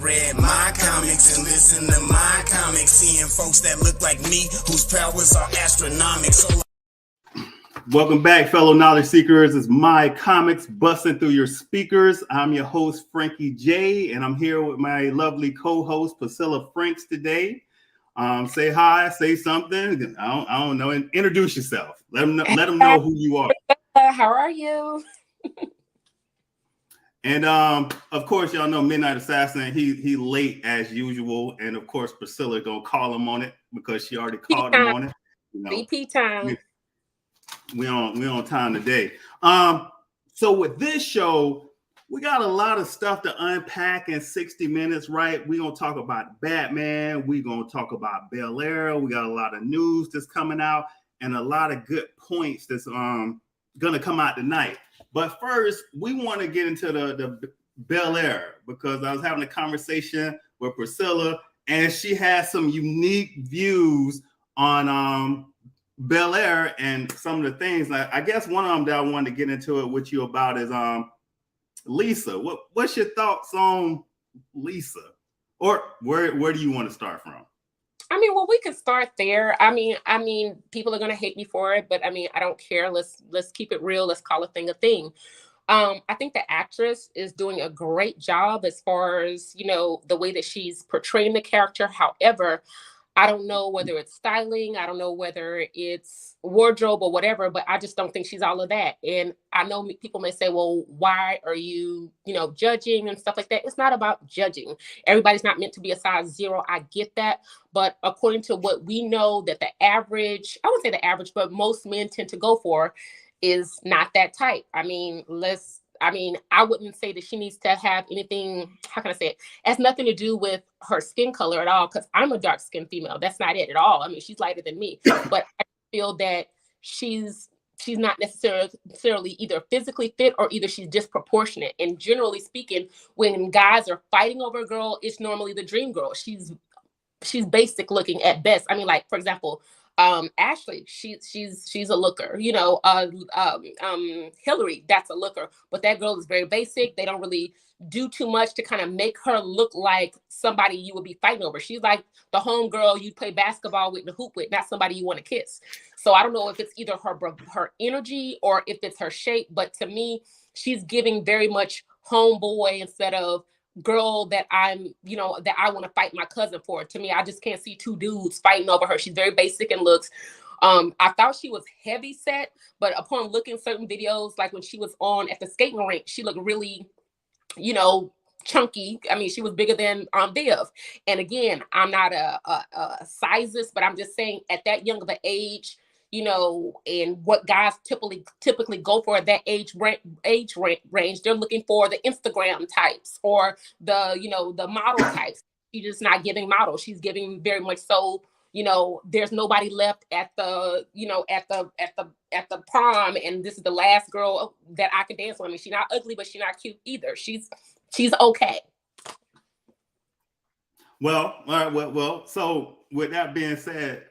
read my comics and listen to my comics, seeing folks that look like me, whose powers are astronomical. So welcome back, fellow knowledge seekers. It's My Comics busting through your speakers. I'm your host, Frankie J, and I'm here with my lovely co-host, Priscilla Franks today. Say hi, say something. I don't know. Introduce yourself. Let them know who you are. How are you? And of course, y'all know Midnight Assassin. He late as usual, and of course, Priscilla gonna call him on it because she already called him on it. You know, VP time. We on time today. So with this show, we got a lot of stuff to unpack in 60 minutes, right? We're gonna talk about Batman, we're gonna talk about Bel-Air, we got a lot of news that's coming out, and a lot of good points that's gonna come out tonight. But first, we want to get into the Bel-Air because I was having a conversation with Priscilla, and she has some unique views on Bel-Air and some of the things. I guess one of them that I wanted to get into it with you about is Lisa. What's your thoughts on Lisa? Or where do you want to start from? I mean, well, we could start there. I mean, people are gonna hate me for it, but I mean, I don't care. Let's keep it real. Let's call a thing a thing. I think the actress is doing a great job as far as, you know, the way that she's portraying the character. However, I don't know whether it's styling, I don't know whether it's wardrobe or whatever, but I just don't think she's all of that. And I know people may say, well, why are you, judging and stuff like that? It's not about judging. Everybody's not meant to be a size zero. I get that. But according to what we know that the average, I wouldn't say the average, but most men tend to go for is not that tight. I mean, I wouldn't say that she needs to have anything, how can I say it? It has nothing to do with her skin color at all, because I'm a dark-skinned female. That's not it at all. I mean, she's lighter than me, but I feel that she's not necessarily either physically fit or either she's disproportionate. And generally speaking, when guys are fighting over a girl, it's normally the dream girl. She's basic looking at best. I mean, like, for example, Ashley, she's a looker, Hillary, that's a looker, but that girl is very basic. They don't really do too much to kind of make her look like somebody you would be fighting over. She's like the home girl you play basketball with, the hoop with, not somebody you want to kiss. So I don't know if it's either her energy or if it's her shape, but to me, she's giving very much homeboy instead of girl that that I want to fight my cousin for. To me, I just can't see two dudes fighting over her. She's very basic in looks. I thought she was heavy set, but upon looking certain videos, like when she was on at the skating rink, she looked really, chunky. I mean, she was bigger than Viv. And again, I'm not a sizist, but I'm just saying at that young of an age, and what guys typically go for at that age range, they're looking for the Instagram types or the model types. She's just not giving model. She's giving very much so, there's nobody left at the prom, and this is the last girl that I can dance with. I mean, she's not ugly, but she's not cute either. She's okay. Well, all right. Well. So with that being said,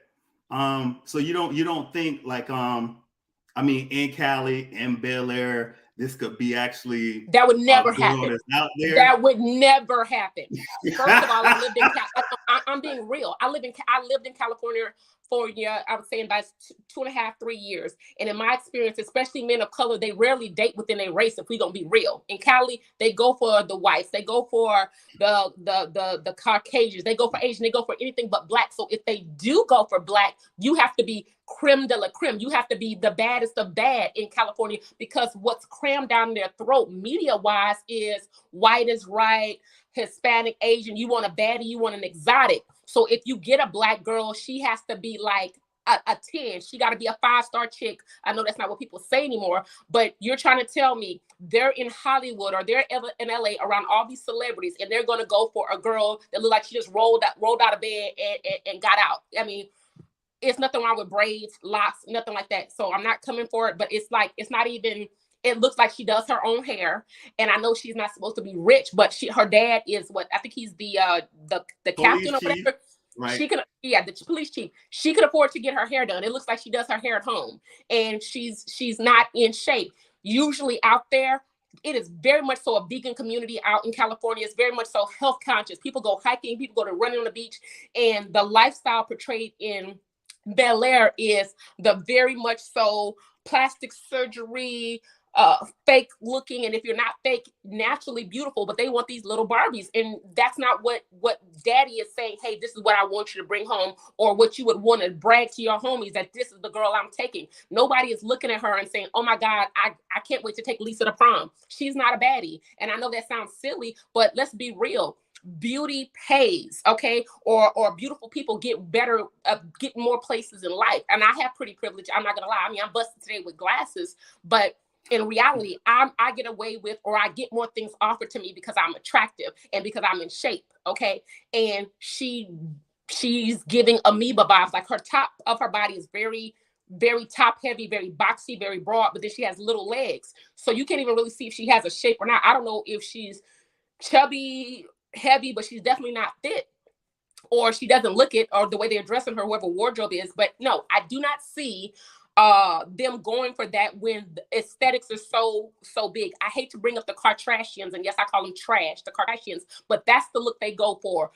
so you don't think like in Cali and Bel-Air, this could be actually that would never happen. That would never happen. First of all, I'm being real. I lived in California for I would say in about 2.5, 3 years. And in my experience, especially men of color, they rarely date within a race if we're gonna be real. In Cali, they go for the whites, they go for the Caucasians, they go for Asian, they go for anything but black. So if they do go for black, you have to be creme de la creme. You have to be the baddest of bad in California, because what's crammed down their throat media-wise is white is right, Hispanic, Asian, you want a baddie, you want an exotic. So if you get a black girl, she has to be like a 10. She got to be a 5-star chick. I know that's not what people say anymore, but you're trying to tell me they're in Hollywood or they're in LA around all these celebrities, and they're going to go for a girl that looked like she just rolled out of bed and got out. I mean, it's nothing wrong with braids, locks, nothing like that. So I'm not coming for it, but it's not even, it looks like she does her own hair. And I know she's not supposed to be rich, but her dad is what I think he's the captain or whatever. Right. The police chief. She could afford to get her hair done. It looks like she does her hair at home, and she's not in shape. Usually out there, it is very much so a vegan community out in California. It's very much so health conscious. People go hiking, people go to running on the beach, and the lifestyle portrayed in Bel-Air is the very much so plastic surgery, fake looking, and if you're not fake, naturally beautiful, but they want these little Barbies, and that's not what daddy is saying. Hey, this is what I want you to bring home, or what you would want to brag to your homies, that this is the girl I'm taking. Nobody is looking at her and saying, oh my God, I can't wait to take Lisa to prom. She's not a baddie. And I know that sounds silly, but let's be real. Beauty pays, okay? Or beautiful people get better, get more places in life. And I have pretty privilege. I'm not gonna lie. I mean, I'm busted today with glasses, but in reality, I get away with, or I get more things offered to me because I'm attractive and because I'm in shape, okay? And she's giving amoeba vibes. Like her top of her body is very, very top heavy, very boxy, very broad, but then she has little legs. So you can't even really see if she has a shape or not. I don't know if she's chubby, heavy, but she's definitely not fit, or she doesn't look it, or the way they're dressing her, whoever wardrobe is. But no, I do not see them going for that when the aesthetics are so big. I hate to bring up the Kardashians, and yes, I call them trash, the Kardashians, but that's the look they go for.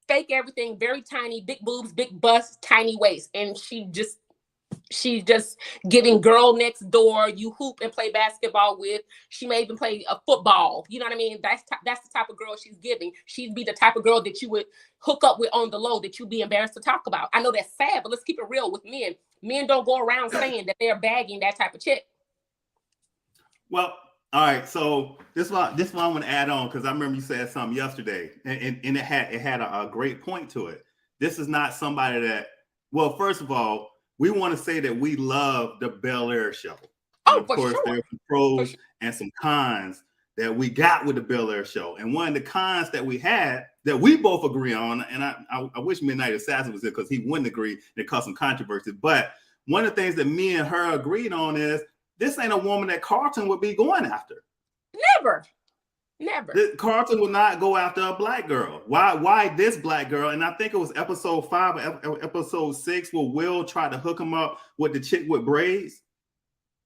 Fake everything, very tiny, big boobs, big bust, tiny waist, and she's just giving girl next door you hoop and play basketball with. She may even play a football. You know what I mean? That's the type of girl she's giving. She'd be the type of girl that you would hook up with on the low, that you'd be embarrassed to talk about. I know that's sad, but let's keep it real with men. Men don't go around saying that they're bagging that type of chick. Well, all right. So this one I'm going to add on, because I remember you said something yesterday, and it had a great point to it. This is not somebody that, well, first of all, we want to say that we love the Bel-Air show. Oh, of course, sure. there are some pros and some cons that we got with the Bel-Air show. And one of the cons that we had that we both agree on, and I wish Midnight Assassin was there because he wouldn't agree, and it caused some controversy. But one of the things that me and her agreed on is this ain't a woman that Carlton would be going after. Never. Carlton would not go after a black girl. Why this black girl? And I think it was episode 5 or episode 6 where Will tried to hook him up with the chick with braids,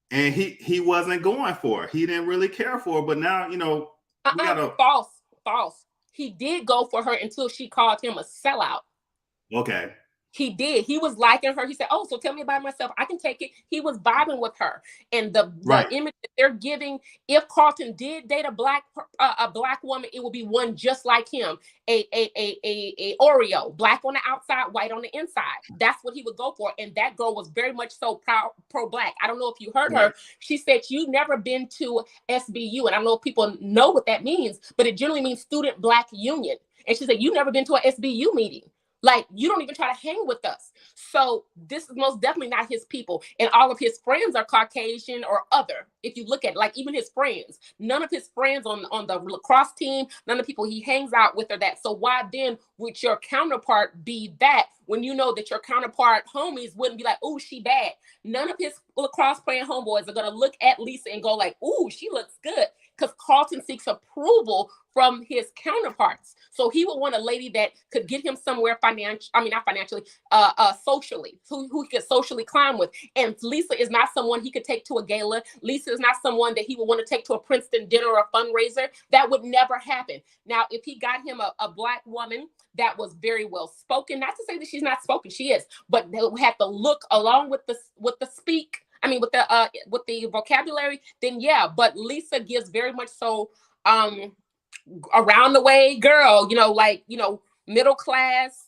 and he wasn't going for her. He didn't really care for her. But now, we gotta false. He did go for her until she called him a sellout. Okay. He did. He was liking her. He said, oh, so tell me about myself. I can take it. He was vibing with her. And the image that they're giving, if Carlton did date a black woman, it would be one just like him. A Oreo, black on the outside, white on the inside. That's what he would go for. And that girl was very much so pro-black. I don't know if you heard her. She said, you've never been to SBU. And I don't know if people know what that means, but it generally means Student Black Union. And she said, you've never been to an SBU meeting. Like, you don't even try to hang with us. So this is most definitely not his people. And all of his friends are Caucasian or other. If you look at it, like even his friends, none of his friends on the lacrosse team, none of the people he hangs out with are that. So why then would your counterpart be that when you know that your counterpart homies wouldn't be like, oh, she bad? None of his lacrosse playing homeboys are going to look at Lisa and go like, oh, she looks good. Because Carlton seeks approval from his counterparts. So he would want a lady that could get him somewhere socially, who he could socially climb with. And Lisa is not someone he could take to a gala. Lisa is not someone that he would want to take to a Princeton dinner or a fundraiser. That would never happen. Now, if he got him a black woman that was very well spoken, not to say that she's not spoken, she is, but they had to look along with the speak. I mean, with the vocabulary, then yeah. But Lisa gives very much so around the way girl, middle class,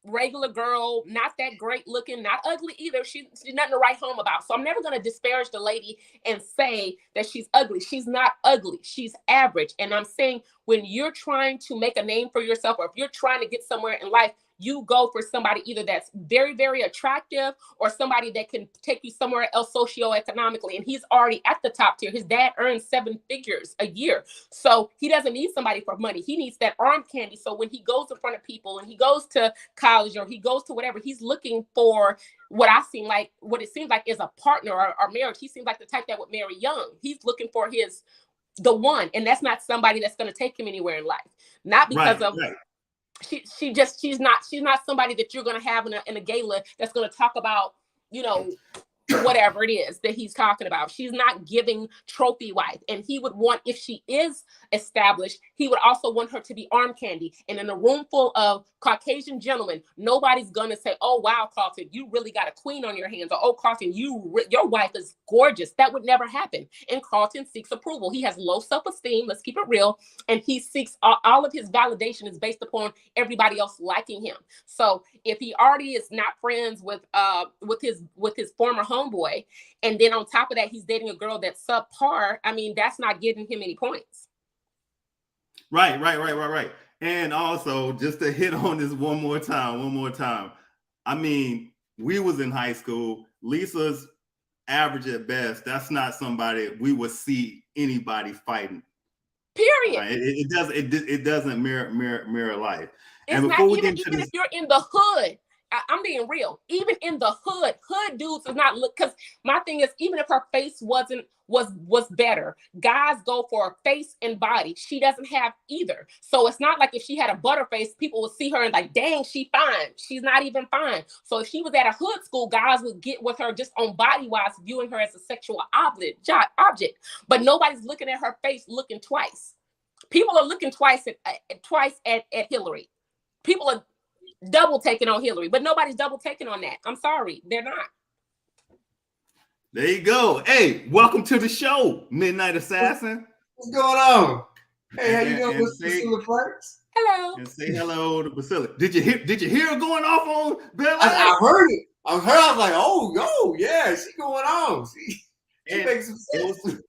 regular girl, not that great looking, not ugly either. She's nothing to write home about. So I'm never going to disparage the lady and say that she's ugly. She's not ugly. She's average. And I'm saying when you're trying to make a name for yourself, or if you're trying to get somewhere in life, you go for somebody either that's very, very attractive or somebody that can take you somewhere else socioeconomically. And he's already at the top tier. His dad earns 7 figures a year. So he doesn't need somebody for money. He needs that arm candy. So when he goes in front of people and he goes to college or he goes to whatever, he's looking for what it seems like is a partner or marriage. He seems like the type that would marry young. He's looking for the one. And that's not somebody that's going to take him anywhere in life. Not because of... Right. She's not somebody that you're going to have in a gala that's going to talk about, whatever it is that he's talking about. She's not giving trophy wife. And he would want, if she is established, he would also want her to be arm candy. And in a room full of Caucasian gentlemen, nobody's gonna say, oh wow, Carlton, you really got a queen on your hands, or oh Carlton, your wife is gorgeous. That would never happen. And Carlton seeks approval. He has low self-esteem, let's keep it real, and he seeks all of his validation is based upon everybody else liking him. So if he already is not friends with his former homeboy, and then on top of that he's dating a girl that's subpar, I mean, that's not getting him any points. Right. And also, just to hit on this one more time. I mean, we was in high school. Lisa's average at best. That's not somebody we would see anybody fighting. Period. Right? It doesn't mirror life. It's and before not even if you're in the hood. I'm being real. Even in the hood dudes is not look, because my thing is, even if her face was better, guys go for face and body. She doesn't have either. So it's not like if she had a butter face, people would see her and like, dang, she fine. She's not even fine. So if she was at a hood school, guys would get with her just on body wise, viewing her as a sexual object. But nobody's looking at her face, looking twice. People are looking twice at Hillary. People are double taking on Hillary, but nobody's double taking on that. I'm sorry, they're not. There you go. Hey, welcome to the show, Midnight Assassin. What's going on? Hey, how you doing, Priscilla Franks? Hello. And say hello to Priscilla. Did you hear her going off on Bel-Air? I heard it. I was like, oh, yeah, she going on. She makes some sense.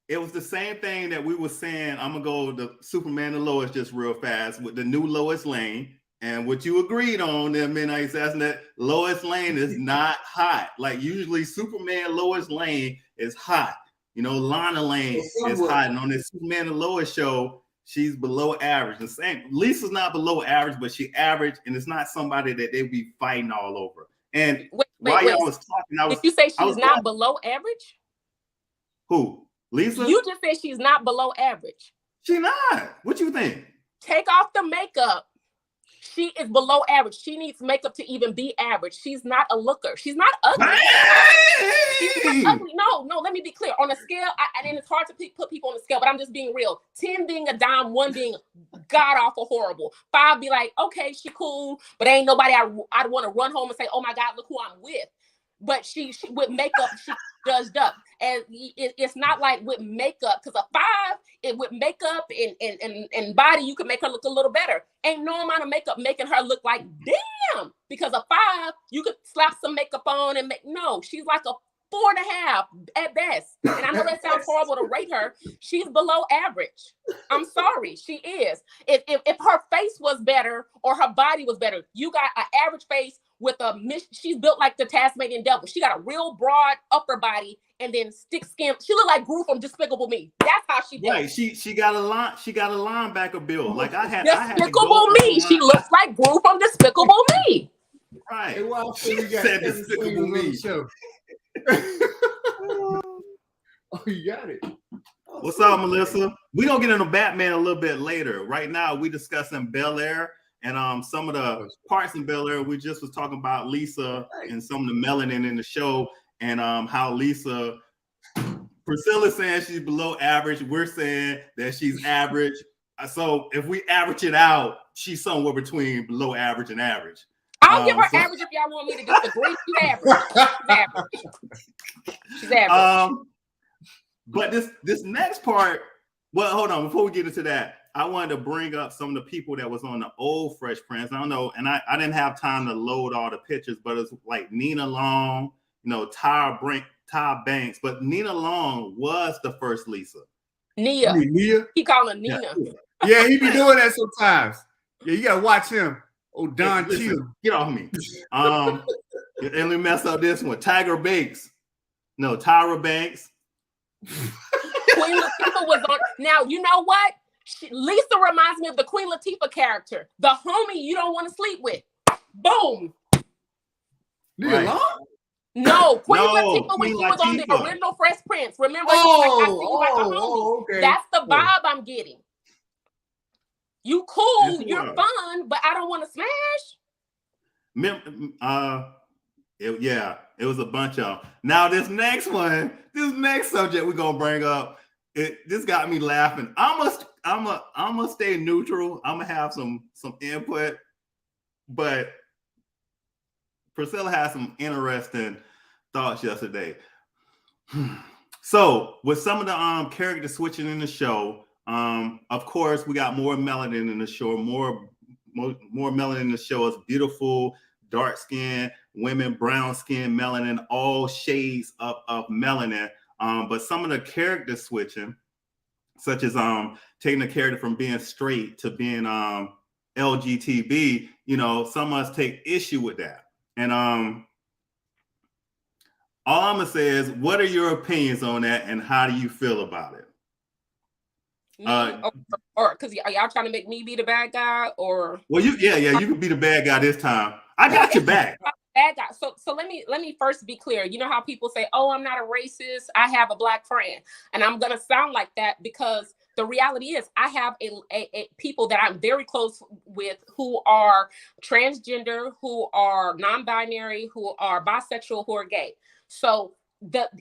It was the same thing that we were saying. I'm gonna go to Superman and Lois just real fast with the new Lois Lane. And what you agreed on there, Midnight Assassin, that Lois Lane is not hot. Like usually Superman Lois Lane is hot. You know, Lana Lane is hot. And on this Superman and Lois show, she's below average. The same. Lisa's not below average, but she average, and it's not somebody that they be fighting all over. And while y'all was talking, did you say she's not below average? Who? Lisa? You just said she's not below average. She not. What you think? Take off the makeup. She is below average. She needs makeup to even be average. She's not a looker. She's not ugly. She's not ugly. No, let me be clear. On a scale, and it's hard to put people on the scale, but I'm just being real. 10 being a dime, 1 being god-awful horrible. 5 be like, okay, she cool, but ain't nobody I'd want to run home and say, oh my God, look who I'm with. But she with makeup, she judged up. And it's not like with makeup, because a 5, with makeup and body, you can make her look a little better. Ain't no amount of makeup making her look like, damn, because a 5, you could slap some makeup on and no, she's like a 4.5 at best. And I know that sounds horrible to rate her. She's below average. I'm sorry, she is. If her face was better or her body was better, you got an average face with she's built like the Tasmanian devil. She got a real broad upper body and then thick skin. She look like Gru from Despicable Me. That's how she built. Right. She got a linebacker build. Like I had Despicable Me. She looks like Gru from Despicable Me. Right. Hey, well, we got Despicable Me. Oh, you got it. What's up, Melissa? We're gonna get into Batman a little bit later. Right now, we discussing Bel-Air and some of the parts in Bel-Air. We just was talking about Lisa and some of the melanin in the show, and how Priscilla's saying she's below average. We're saying that she's average. So if we average it out, she's somewhere between below average and average. I'll give her average if y'all want me to disagree. She's average. She's average. But this next part, well, hold on. Before we get into that, I wanted to bring up some of the people that was on the old Fresh Prince. I don't know, and I didn't have time to load all the pictures, but it's like Nina Long, Tyra Banks. But Nina Long was the first Lisa. Nia. He call her Nina. Yeah, he be doing that sometimes. Yeah, you gotta watch him. Oh, Don Cheadle. Get off me. And let me mess up this one. Tyra Banks. Queen Latifah was on. Now, you know what? Lisa reminds me of the Queen Latifah character. The homie you don't want to sleep with. Boom. Right. No, Queen Latifah when she was on the original Fresh Prince. Remember, I see you like a homie. Okay. That's the vibe I'm getting. You cool, you're fun, but I don't want to smash. It was a bunch of them. Now this next subject we're gonna bring up, this got me laughing. I'm gonna stay neutral. I'm gonna have some input, but Priscilla had some interesting thoughts yesterday. So with some of the character switching in the show, of course we got more melanin in the show, more melanin in the show. Is beautiful dark skin women, brown skin, melanin, all shades of melanin. But some of the character switching, such as taking a character from being straight to being LGTB, some of us take issue with that. And all I'm gonna say is, what are your opinions on that, and how do you feel about it? Or because are y'all trying to make me be the bad guy, or? Well, you can be the bad guy this time. I got your back. Bad guy. So let me first be clear. You know how people say, "Oh, I'm not a racist. I have a black friend," and I'm gonna sound like that because the reality is, I have a people that I'm very close with who are transgender, who are non-binary, who are bisexual, who are gay. So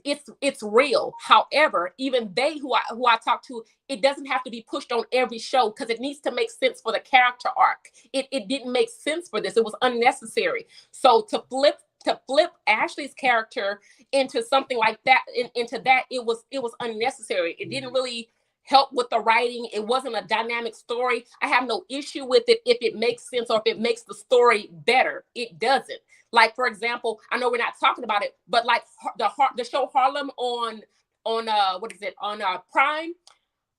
it's real. However, even they who I talk to, it doesn't have to be pushed on every show because it needs to make sense for the character arc. It didn't make sense for this. It was unnecessary. So to flip Ashley's character into something like that, into that, it was unnecessary. It didn't really help with the writing. It wasn't a dynamic story. I have no issue with it if it makes sense or if it makes the story better. It doesn't. Like, for example, I know we're not talking about it, but like the show Harlem on Prime,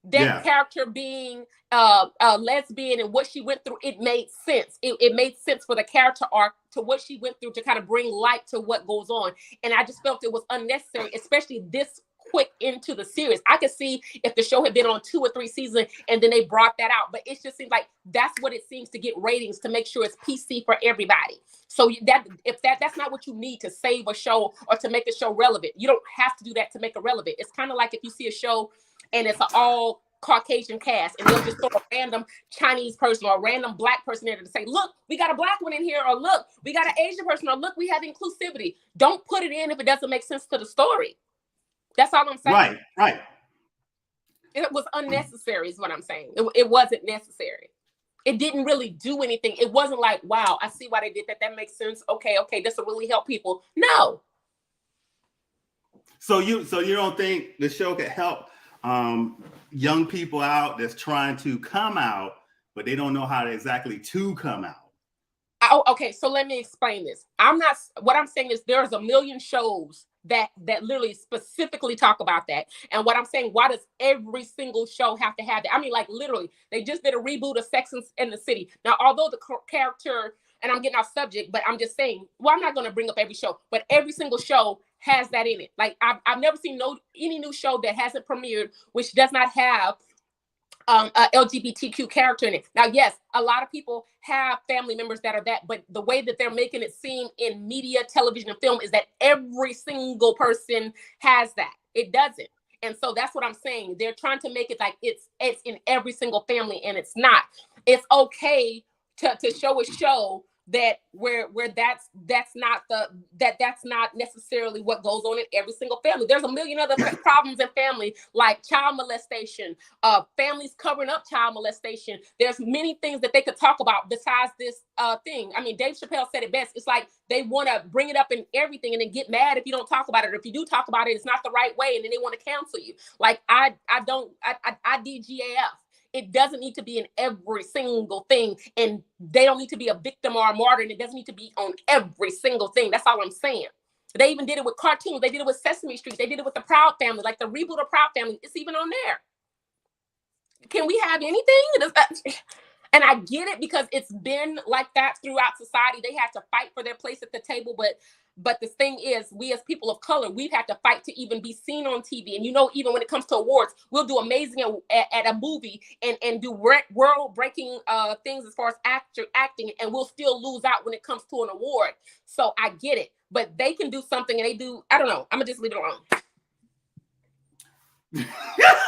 that character being a lesbian and what she went through, it made sense. It made sense for the character arc to what she went through to kind of bring light to what goes on. And I just felt it was unnecessary, especially this quick into the series. I could see if the show had been on 2 or 3 seasons and then they brought that out, but it just seems like that's what it seems to get ratings, to make sure it's PC for everybody. So that's not what you need to save a show or to make a show relevant. You don't have to do that to make it relevant. It's kind of like if you see a show and it's an all Caucasian cast and they'll just throw a random Chinese person or a random black person in there to say, look, we got a black one in here, or look, we got an Asian person, or look, we have inclusivity. Don't put it in if it doesn't make sense to the story. That's all I'm saying. Right. It was unnecessary is what I'm saying. It wasn't necessary. It didn't really do anything. It wasn't like, wow, I see why they did that. That makes sense. Okay, this will really help people. No. So you don't think the show could help young people out that's trying to come out, but they don't know how exactly to come out? Oh, okay. So let me explain this. What I'm saying is there's a million shows that literally specifically talk about that. And what I'm saying, why does every single show have to have that? I mean, like literally, they just did a reboot of Sex and the City. Now, although the character, and I'm getting off subject, but I'm just saying, well, I'm not going to bring up every show, but every single show has that in it. Like I've never seen any new show that hasn't premiered, which does not have a LGBTQ character in it. Now, yes, a lot of people have family members that are that, but the way that they're making it seem in media, television, and film is that every single person has that. It doesn't. And so that's what I'm saying. They're trying to make it like it's in every single family, and it's not. It's okay to show a show that where that's not necessarily what goes on in every single family. There's a million other problems in family, like child molestation, families covering up child molestation. There's many things that they could talk about besides this thing. I mean, Dave Chappelle said it best. It's like they want to bring it up in everything and then get mad if you don't talk about it. Or if you do talk about it, it's not the right way, and then they want to cancel you. Like I DGAF. It doesn't need to be in every single thing, and they don't need to be a victim or a martyr, and it doesn't need to be on every single thing. That's all I'm saying. They even did it with cartoons. They did it with Sesame Street. They did it with the Proud Family, like the reboot of Proud Family. It's even on there. Can we have anything? And I get it because it's been like that throughout society. They had to fight for their place at the table, but the thing is, we as people of color, we've had to fight to even be seen on TV. And even when it comes to awards, we'll do amazing at a movie and do world-breaking things as far as acting, and we'll still lose out when it comes to an award. So I get it, but they can do something, and they do. I don't know. I'm gonna just leave it alone because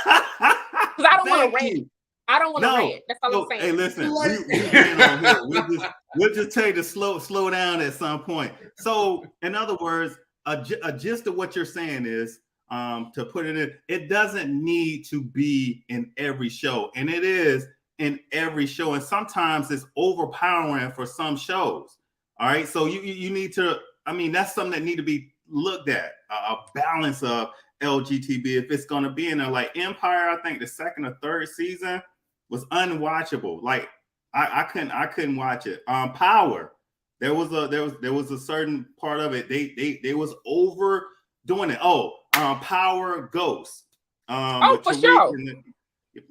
I don't want to rant. I don't want to rant. That's all I'm saying. Hey, listen, we ran on here. We'll just tell you to slow down at some point. So, in other words, a gist of what you're saying is, to put it in, it doesn't need to be in every show, and it is in every show, and sometimes it's overpowering for some shows. All right, so you need to. I mean, that's something that need to be looked at. A balance of LGTB if it's going to be in there. Like Empire, I think the second or third season was unwatchable. Like I couldn't watch it. Power, there was a certain part of it they was overdoing it. Power Ghost. For sure.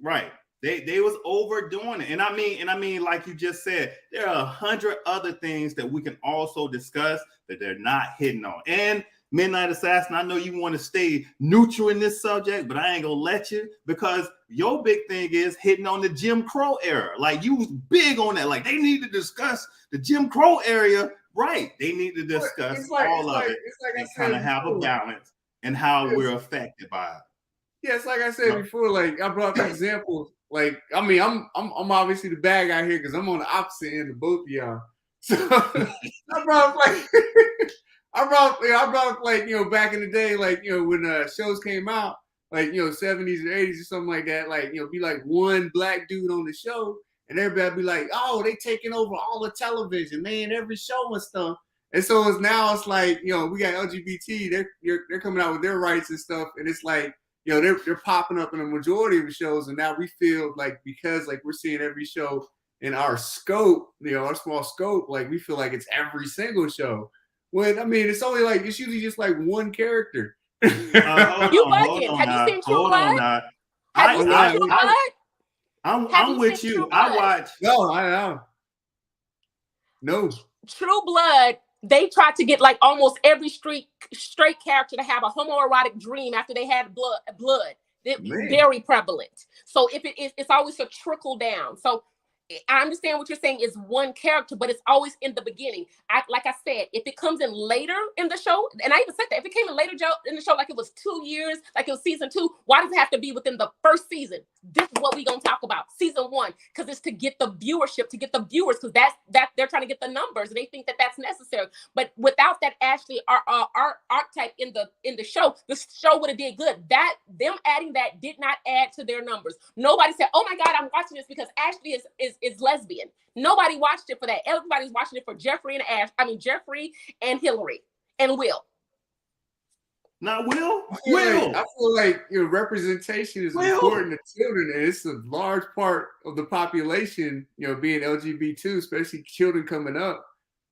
Right. They was overdoing it. And I mean, like you just said, there are 100 other things that we can also discuss that they're not hitting on. And Midnight Assassin, I know you want to stay neutral in this subject, but I ain't gonna let you, because your big thing is hitting on the Jim Crow era. Like, you was big on that. Like, they need to discuss the Jim Crow area. Right. They need to discuss all of it and kind of have a balance and how we're affected by it. Yeah, it's like I said before, like I brought the examples. Like, I mean, I'm obviously the bad guy here because I'm on the opposite end of both of y'all. So I brought like, you know, back in the day, like, you know, when shows came out, like, you know, 70s or 80s or something like that, like, you know, be like one black dude on the show, and everybody be like, oh, they taking over all the television, man, every show and stuff. And so it's like, you know, we got LGBT, they're coming out with their rights and stuff, and it's like, you know, they're popping up in a majority of the shows, and now we feel like, because like we're seeing every show in our scope, you know, our small scope, like we feel like it's every single show. When I mean, it's usually just like one character. You bugging? Have you seen True Blood? Have you seen True Blood? I'm with you. I watch. No, I know. No. True Blood. They tried to get like almost every straight character to have a homoerotic dream after they had blood. Very prevalent. So if it's always a trickle down. So I understand what you're saying is one character, but it's always in the beginning. Like I said, if it comes in later in the show, and I even said that, if it came in later in the show, like it was 2 years, like it was season 2, why does it have to be within the first season? This is what we're going to talk about, season 1, because it's to get the viewership, to get the viewers, because that they're trying to get the numbers, and they think that that's necessary. But without that Ashley archetype in the show would have did good. That them adding that did not add to their numbers. Nobody said, "Oh my God, I'm watching this because Ashley is lesbian." Nobody watched it for that. Everybody's watching it for Jeffrey and Hillary and Will. Not Will. I feel like representation is important to children, and it's a large part of the population. Being LGBT, especially children coming up.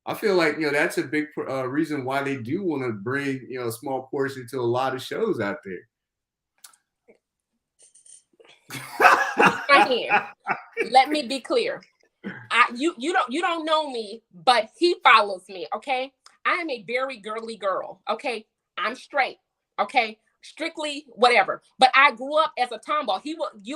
I feel like that's a big reason why they do want to bring a small portion to a lot of shows out there. Let me be clear. You don't know me, but he follows me. Okay, I am a very girly girl. Okay, I'm straight. Okay, strictly whatever. But I grew up as a tomboy.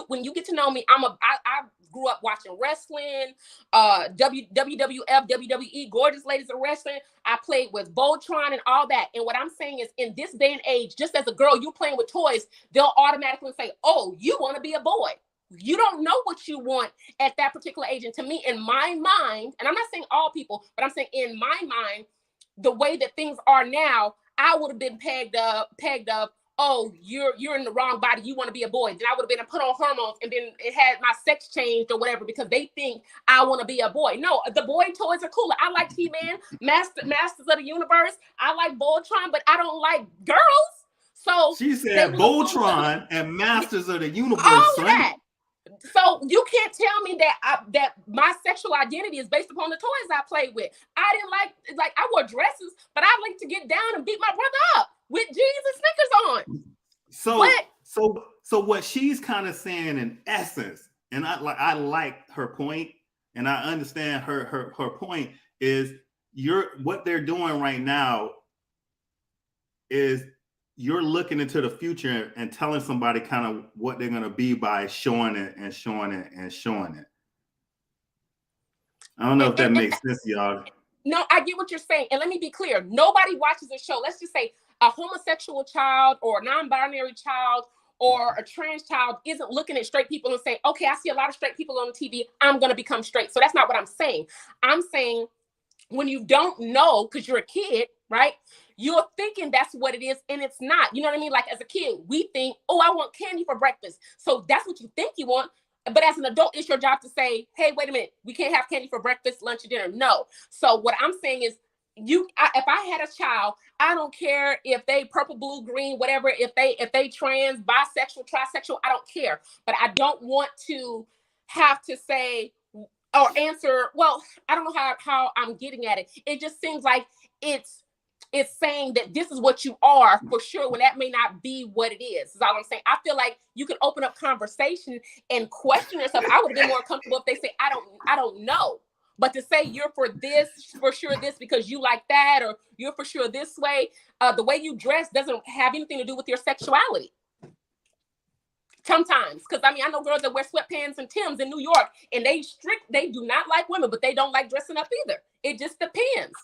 When you get to know me, I grew up watching wrestling, WWF, WWE, gorgeous ladies in wrestling. I played with Voltron and all that. And what I'm saying is, in this day and age, just as a girl, you playing with toys, they'll automatically say, "Oh, you want to be a boy." You don't know what you want at that particular age. And to me, in my mind, and I'm not saying all people, but I'm saying in my mind, the way that things are now, I would have been pegged up, "Oh, you're in the wrong body. You want to be a boy." Then I would have been put on hormones, and then it had my sex changed or whatever because they think I want to be a boy. No, the boy toys are cooler. I like He-Man, Masters of the Universe. I like Voltron, but I don't like girls. So she said Voltron and Masters of the Universe. All that. So you can't tell me that my sexual identity is based upon the toys I played with. I didn't like I wore dresses, but I like to get down and beat my brother up with jeans and Snickers on. So what she's kind of saying in essence, and I like her point, and I understand her point is what they're doing right now is you're looking into the future and telling somebody kind of what they're going to be by showing it and showing it and showing it. I don't know if that makes sense, y'all. No, I get what you're saying. And let me be clear. Nobody watches a show. Let's just say a homosexual child or a non-binary child or a trans child isn't looking at straight people and saying, okay, I see a lot of straight people on TV, I'm going to become straight. So that's not what I'm saying. I'm saying when you don't know, because you're a kid, right? You're thinking that's what it is, and it's not. You know what I mean? Like as a kid, we think, oh, I want candy for breakfast. So that's what you think you want. But as an adult, it's your job to say, hey, wait a minute, we can't have candy for breakfast, lunch, and dinner. No. So what I'm saying is, if I had a child, I don't care if they purple, blue, green, whatever, if they trans, bisexual, trisexual, I don't care. But I don't want to have to say or answer, well, I don't know how I'm getting at it. It just seems like it's saying that this is what you are for sure, when that may not be what it is all I'm saying. I feel like you can open up conversation and question yourself. I would have been more comfortable if they say, I don't know. But to say you're for this, for sure this, because you like that, or you're for sure this way, the way you dress doesn't have anything to do with your sexuality. Sometimes, because I mean, I know girls that wear sweatpants and Timbs in New York, and they do not like women, but they don't like dressing up either. It just depends.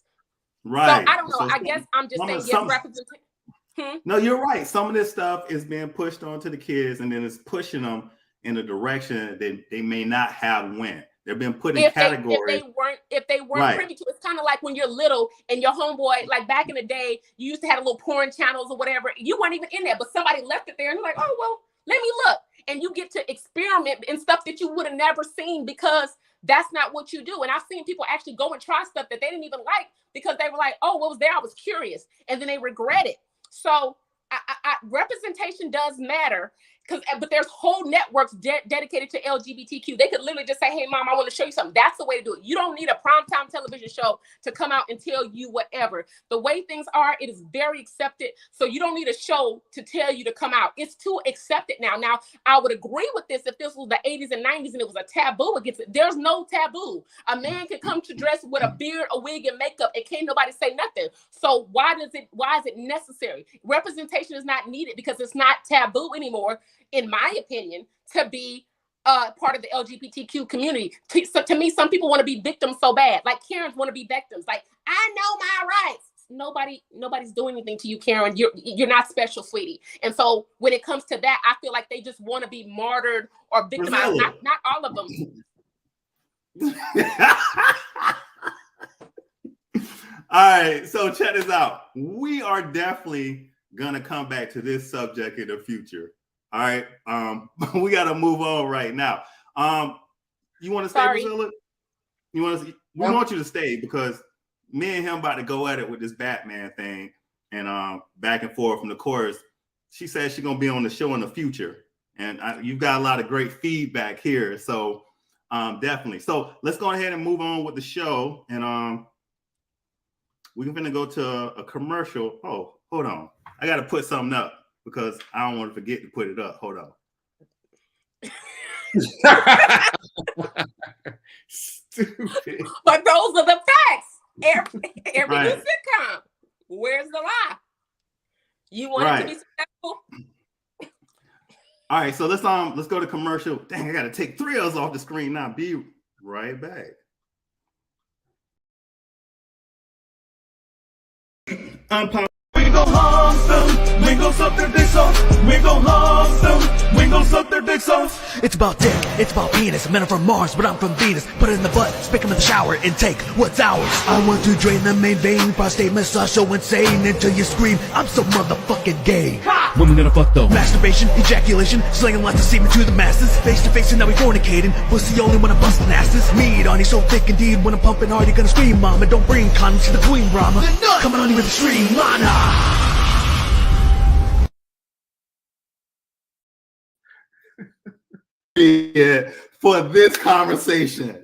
Right. So I don't know. I guess I'm just saying yes, representation. No, you're right. Some of this stuff is being pushed onto the kids, and then it's pushing them in a direction that they may not have went. They've been put in categories. If they weren't privy to, it's kind of like when you're little and your homeboy, like back in the day, you used to have a little porn channels or whatever. You weren't even in there, but somebody left it there, and you're like, oh well, let me look. And you get to experiment in stuff that you would have never seen, because that's not what you do. And I've seen people actually go and try stuff that they didn't even like because they were like, oh, what was there? I was curious. And then they regret it. So representation does matter. But there's whole networks dedicated to LGBTQ. They could literally just say, hey, mom, I want to show you something. That's the way to do it. You don't need a primetime television show to come out and tell you whatever. The way things are, it is very accepted. So you don't need a show to tell you to come out. It's too accepted now. Now, I would agree with this if this was the 80s and 90s and it was a taboo against it. There's no taboo. A man can come to dress with a beard, a wig, and makeup, and can't nobody say nothing. So why is it necessary? Representation is not needed because it's not taboo anymore, in my opinion, to be part of the LGBTQ community. So to me, some people want to be victims so bad. Like Karens want to be victims. Like, I know my rights. Nobody's doing anything to you, Karen. You're not special, sweetie. And so when it comes to that, I feel like they just want to be martyred or victimized. Not all of them. All right, so check this out. We are definitely gonna come back to this subject in the future. All right, we got to move on right now. You want to stay, Priscilla? We want you to stay because me and him about to go at it with this Batman thing and back and forth from the chorus. She says she's gonna be on the show in the future, and you've got a lot of great feedback here. So definitely. So let's go ahead and move on with the show, and we're gonna go to a commercial. Oh, hold on, I got to put something up, because I don't want to forget to put it up. Hold on. Stupid. But those are the facts. Every new sitcom. Where's the lie? You want it to be successful? All right, so let's go to commercial. Dang, I got to take 3 of us off the screen now. Be right back. We gon' harm them, we gon' suck their dicks off. We gon' harm them, we gon' suck their dicks off. It's about dick, it's about penis. Men are from Mars, but I'm from Venus. Put it in the butt, stick them in the shower, and take what's ours. I want to drain the main vein, prostate massage so insane until you scream, I'm so motherfucking gay. When we gonna fuck though? Masturbation, ejaculation, slinging lots of semen to the masses. Face to face and now we fornicating, pussy only when I'm busting asses. Meat on you so thick indeed, when I'm pumping hard you're gonna scream, mama. Don't bring condoms to the queen, Brahma. Coming on you with a stream, mana. Yeah, for this conversation.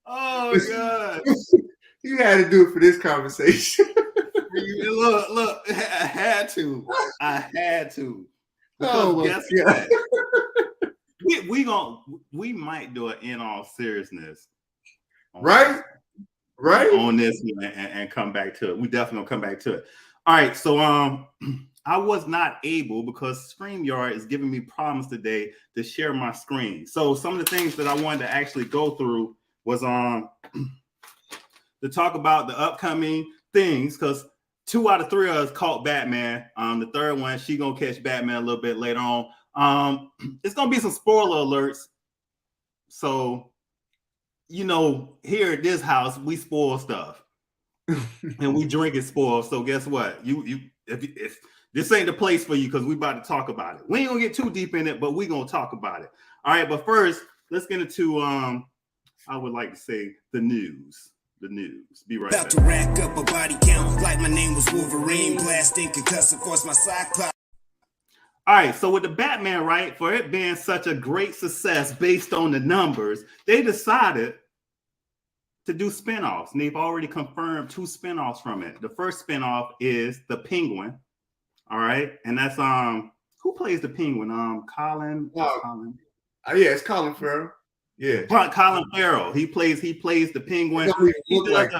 Oh God. You had to do it for this conversation. Look, I had to. Because guess what? We might do it in all seriousness. Right? On this and come back to it. We definitely gonna come back to it. All right, so I was not able, because StreamYard is giving me problems today, to share my screen. So some of the things that I wanted to actually go through was to talk about the upcoming things, because 2 out of 3 of us caught Batman. The third one, she gonna catch Batman a little bit later on. It's gonna be some spoiler alerts. So, you know, here at this house, we spoil stuff. And we drink it spoiled. So guess what? If this ain't the place for you, because we about to talk about it. We ain't gonna get too deep in it, but we gonna talk about it. All right, but first, let's get into I would like to say the news. The news. Be right back. About to rack up a body count like my name was Wolverine. Blasting concussive force my Cyclops. All right, so with the Batman, right, for it being such a great success based on the numbers, they decided to do spinoffs. And they've already confirmed 2 spinoffs from it. The first spinoff is the Penguin. All right, and that's who plays the Penguin? Colin. Colin. Yeah, it's Colin Farrell. Yeah, Colin Farrell. He plays the Penguin. He does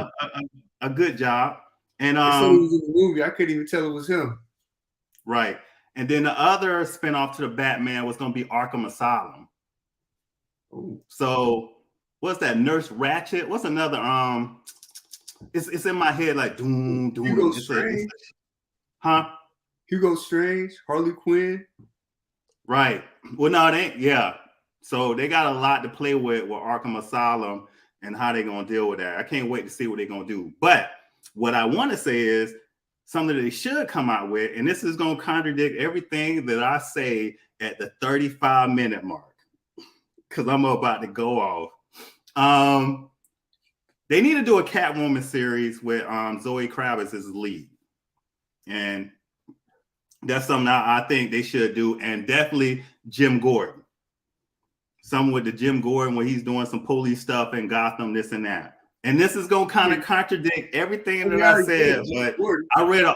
a good job. And he was in the movie. I couldn't even tell it was him. Right. And then the other spinoff to the Batman was going to be Arkham Asylum. Ooh. So what's that? Nurse Ratched? What's another? It's in my head like doom. Hugo Strange. Huh? Hugo Strange, Harley Quinn. Right. Well, no, it ain't. Yeah. So they got a lot to play with Arkham Asylum and how they're gonna deal with that. I can't wait to see what they're gonna do. But what I want to say is something that they should come out with, and this is gonna contradict everything that I say at the 35-minute mark, because I'm about to go off. They need to do a Catwoman series with Zoe Kravitz as the lead, and that's something I think they should do, and definitely Jim Gordon. Something with the Jim Gordon where he's doing some police stuff in Gotham, this and that. And this is gonna kind of contradict everything that I said, but I read an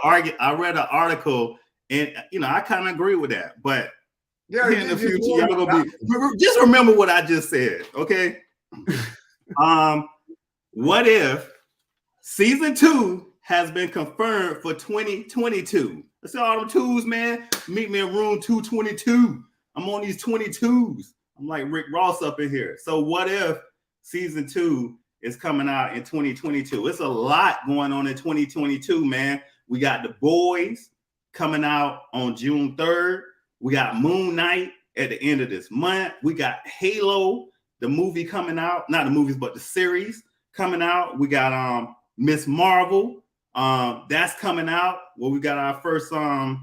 article, and you know I kind of agree with that. But in the future, y'all gonna be just remember what I just said, okay? What if season 2 has been confirmed for 2022? Let's see all them twos, man. Meet me in room 222. I'm on these 22s. I'm like Rick Ross up in here. So what if season 2 is coming out in 2022? It's a lot going on in 2022, man. We got The Boys coming out on June 3rd. We got Moon Knight at the end of this month. We got Halo, the movie coming out. Not the movies, but the series coming out. We got Miss Marvel. That's coming out. Well, we got our first I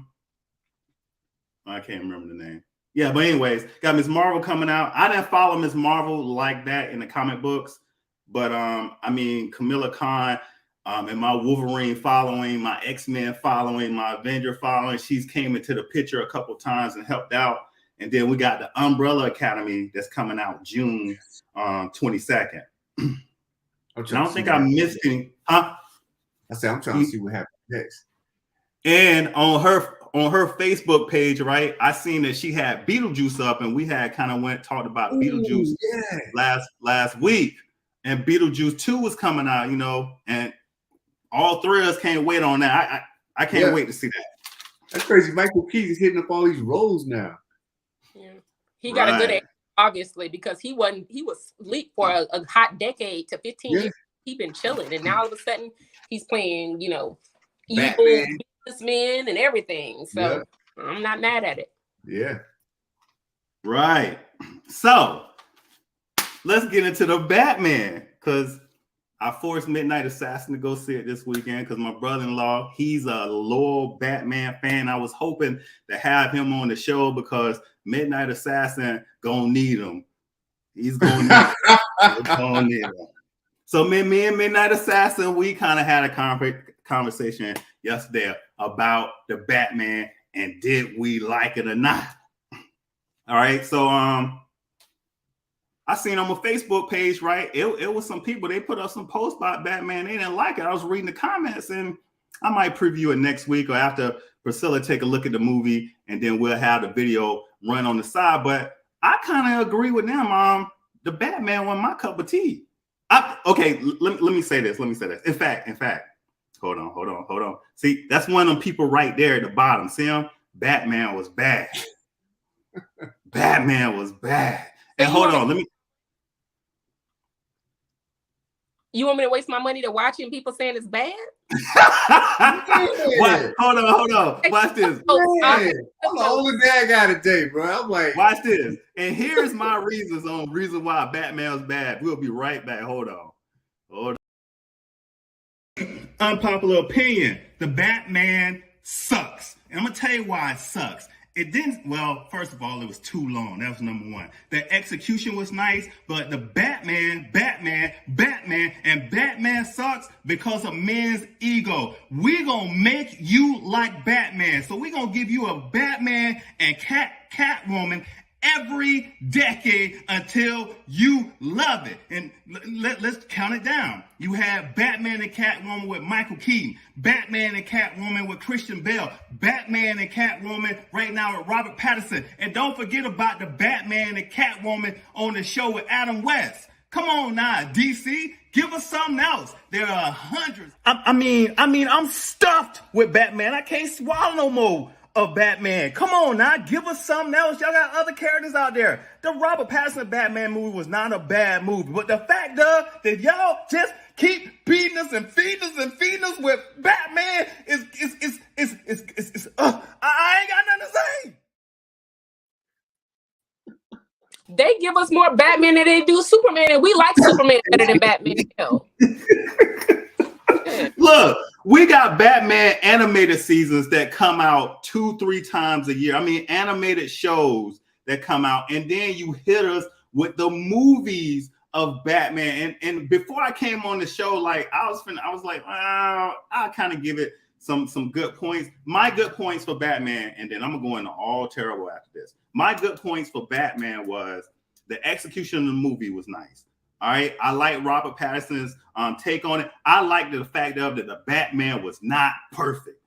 can't remember the name. Yeah, but anyways, got Miss Marvel coming out. I didn't follow Miss Marvel like that in the comic books, but I mean Kamala Khan and my Wolverine following, my X-Men following, my Avenger following. She's came into the picture a couple times and helped out. And then we got the Umbrella Academy that's coming out June 22nd. I don't think I missed any. Huh? I said I'm trying to see what happens next. And on her Facebook page, right, I seen that she had Beetlejuice up, and we had kind of talked about Beetlejuice last week. And Beetlejuice 2 was coming out, you know, and all 3 of us can't wait on that. I can't wait to see that. That's crazy. Michael Keaton is hitting up all these roles now. Yeah. He got a good age, obviously, because he was asleep for a hot decade to 15 years. He's been chilling, and now all of a sudden he's playing, you know, evil businessmen and everything. So I'm not mad at it. Yeah. Right. So let's get into the Batman, because I forced Midnight Assassin to go see it this weekend because my brother-in-law, he's a loyal Batman fan. I was hoping to have him on the show because Midnight Assassin gonna need him. He's gonna need him. So me and Midnight Assassin, we kind of had a conversation yesterday about the Batman and did we like it or not? All right, so I seen on my Facebook page, right? It was some people, they put up some posts about Batman. They didn't like it. I was reading the comments, and I might preview it next week or after Priscilla take a look at the movie, and then we'll have the video run on the side. But I kind of agree with them. The Batman wasn't my cup of tea. Okay, let me say this. In fact, hold on. See, that's one of them people right there at the bottom. See him? Batman was bad. Batman was bad. And hold on, let me. You want me to waste my money to watch it and people saying it's bad? Hold on. Watch this. I'm the only bad guy today, bro. I'm like, watch this. And here's my reason why Batman was bad. We'll be right back. Hold on. Unpopular opinion. The Batman sucks. And I'm going to tell you why it sucks. It didn't, well, first of all, it was too long. That was number one. The execution was nice, but the Batman, and Batman sucks because of men's ego. We're going to make you like Batman. So we're going to give you a Batman and Catwoman every decade until you love it. And let's count it down. You have Batman and Catwoman with Michael Keaton, Batman and Catwoman with Christian Bale, Batman and Catwoman right now with Robert Pattinson. And don't forget about the Batman and Catwoman on the show with Adam West. Come on now, DC, give us something else. There are hundreds. I mean, I'm stuffed with Batman. I can't swallow no more of Batman. Come on now, give us something else. Y'all got other characters out there. The Robert Pattinson Batman movie was not a bad movie, but the fact that y'all just keep beating us and feeding us with Batman is I ain't got nothing to say. They give us more Batman than they do Superman, and we like Superman better than Batman. Look, we got Batman animated seasons that come out 2-3 times a year. I mean, animated shows that come out, and then you hit us with the movies of Batman. And before I came on the show, like I was like, I'll kind of give it some good points. My good points for Batman, and then I'm gonna go into all terrible after this. My good points for Batman was the execution of the movie was nice. All right, I like Robert Pattinson's take on it. I like the fact that the Batman was not perfect.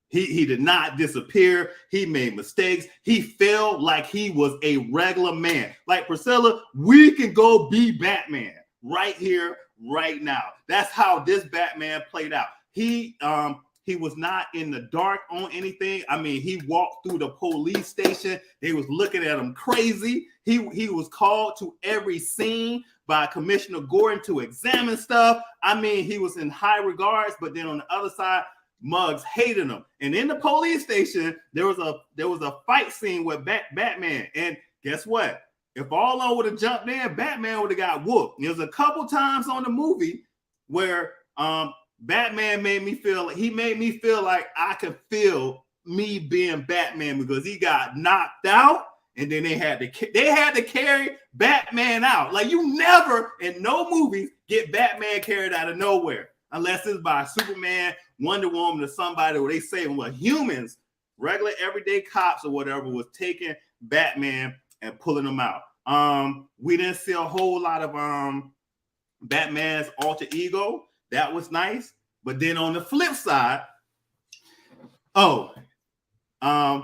He did not disappear. He made mistakes. He felt like he was a regular man. Like Priscilla, we can go be Batman right here, right now. That's how this Batman played out. He was not in the dark on anything. I mean, he walked through the police station. They was looking at him crazy. He was called to every scene by Commissioner Gordon to examine stuff. I mean, he was in high regards, but then on the other side, Muggs hated him. And in the police station, there was a fight scene with Batman. And guess what? If all of them would have jumped in, Batman would have got whooped. There's a couple times on the movie where Batman made me feel like I could feel me being Batman because he got knocked out. And then they had to carry Batman out. Like you never in no movies get Batman carried out of nowhere unless it's by Superman, Wonder Woman, or somebody where they say, well, humans, regular everyday cops or whatever, was taking Batman and pulling him out. We didn't see a whole lot of Batman's alter ego. That was nice. But then on the flip side,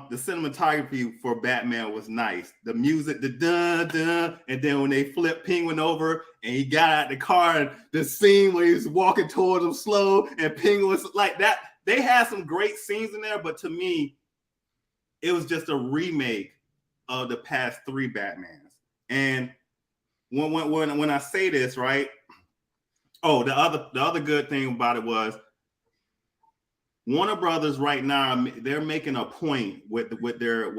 the cinematography for Batman was nice. The music, the dun, and then when they flipped Penguin over and he got out the car and the scene where he was walking towards him slow and Penguin was like that. They had some great scenes in there, but to me, it was just a remake of the past 3 Batmans. And when I say this, right? Oh, the other good thing about it was Warner Brothers right now, they're making a point with their